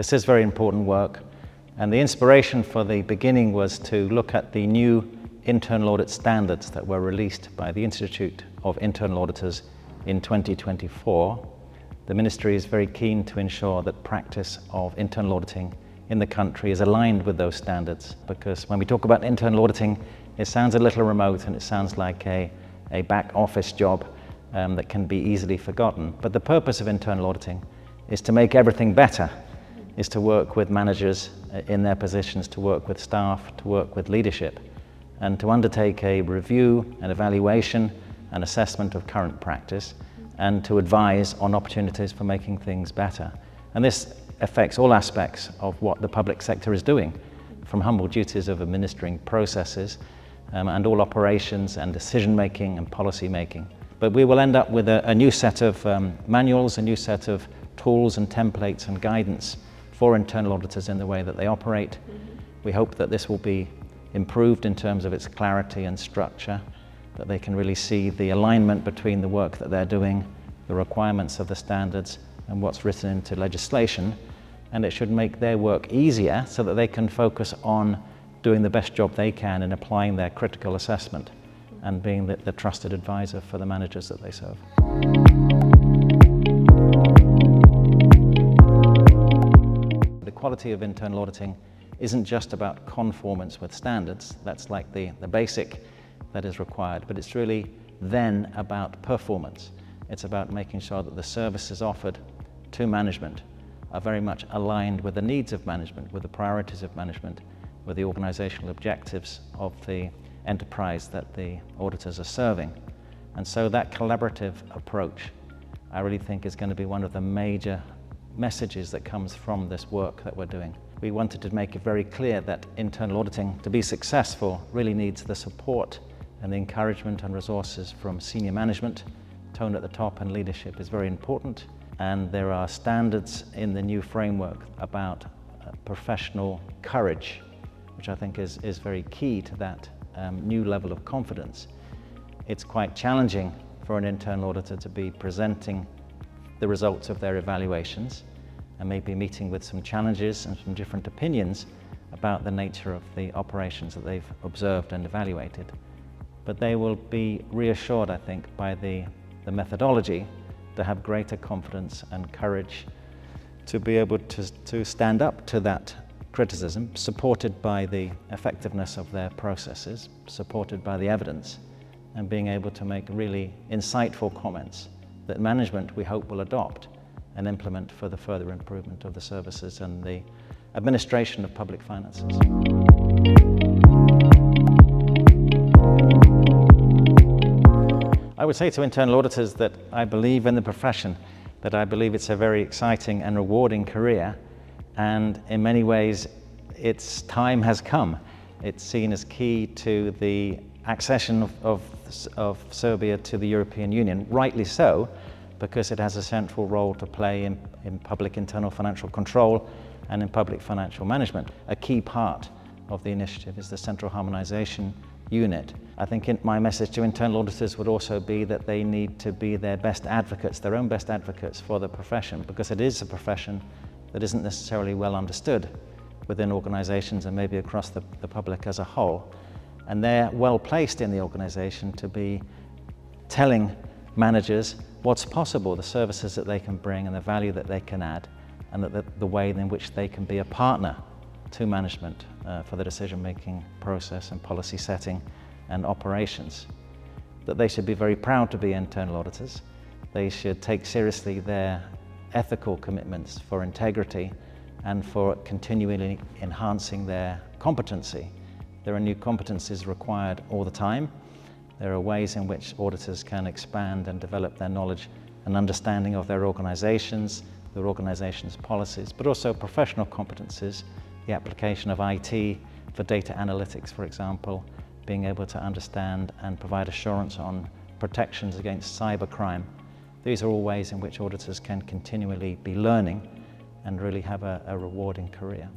This is very important work, and the inspiration for the beginning was to look at the new internal audit standards that were released by the Institute of Internal Auditors in 2024. The Ministry is very keen to ensure that practice of internal auditing in the country is aligned with those standards, because when we talk about internal auditing, it sounds a little remote and it sounds like a back office job that can be easily forgotten. But the purpose of internal auditing is to make everything better, is to work with managers in their positions, to work with staff, to work with leadership, and to undertake a review, an evaluation, an assessment of current practice, and to advise on opportunities for making things better. And this affects all aspects of what the public sector is doing, from humble duties of administering processes and all operations and decision making and policy making. But we will end up with a new set of manuals, a new set of tools and templates and guidance for internal auditors in the way that they operate. We hope that this will be improved in terms of its clarity and structure, that they can really see the alignment between the work that they're doing, the requirements of the standards, and what's written into legislation. And it should make their work easier so that they can focus on doing the best job they can in applying their critical assessment and being the trusted advisor for the managers that they serve. The quality of internal auditing isn't just about conformance with standards, that's like the basic that is required, but it's really then about performance. It's about making sure that the services offered to management are very much aligned with the needs of management, with the priorities of management, with the organizational objectives of the enterprise that the auditors are serving. And so that collaborative approach, I really think, is going to be one of the major messages that comes from this work that we're doing. We wanted to make it very clear that internal auditing, to be successful, really needs the support and the encouragement and resources from senior management. Tone at the top and leadership is very important. And there are standards in the new framework about professional courage, which I think is very key to that new level of confidence. It's quite challenging for an internal auditor to be presenting the results of their evaluations and maybe meeting with some challenges and some different opinions about the nature of the operations that they've observed and evaluated. But they will be reassured, I think, by the methodology to have greater confidence and courage to be able to stand up to that criticism, supported by the effectiveness of their processes, supported by the evidence, and being able to make really insightful comments that management, we hope, will adopt and implement for the further improvement of the services and the administration of public finances. I would say to internal auditors that I believe in the profession, that I believe it's a very exciting and rewarding career, and in many ways its time has come. It's seen as key to the accession of Serbia to the European Union, rightly so, because it has a central role to play in public internal financial control and in public financial management. A key part of the initiative is the Central Harmonisation Unit. I think my message to internal auditors would also be that they need to be their best advocates, their own best advocates for the profession, because it is a profession that isn't necessarily well understood within organisations and maybe across the public as a whole. And they're well placed in the organisation to be telling managers what's possible, the services that they can bring and the value that they can add, and the way in which they can be a partner to management for the decision-making process and policy setting and operations. That they should be very proud to be internal auditors. They should take seriously their ethical commitments for integrity and for continually enhancing their competency. There are new competencies required all the time. There are ways in which auditors can expand and develop their knowledge and understanding of their organizations, their organization's policies, but also professional competencies, the application of IT for data analytics, for example, being able to understand and provide assurance on protections against cybercrime. These are all ways in which auditors can continually be learning and really have a rewarding career.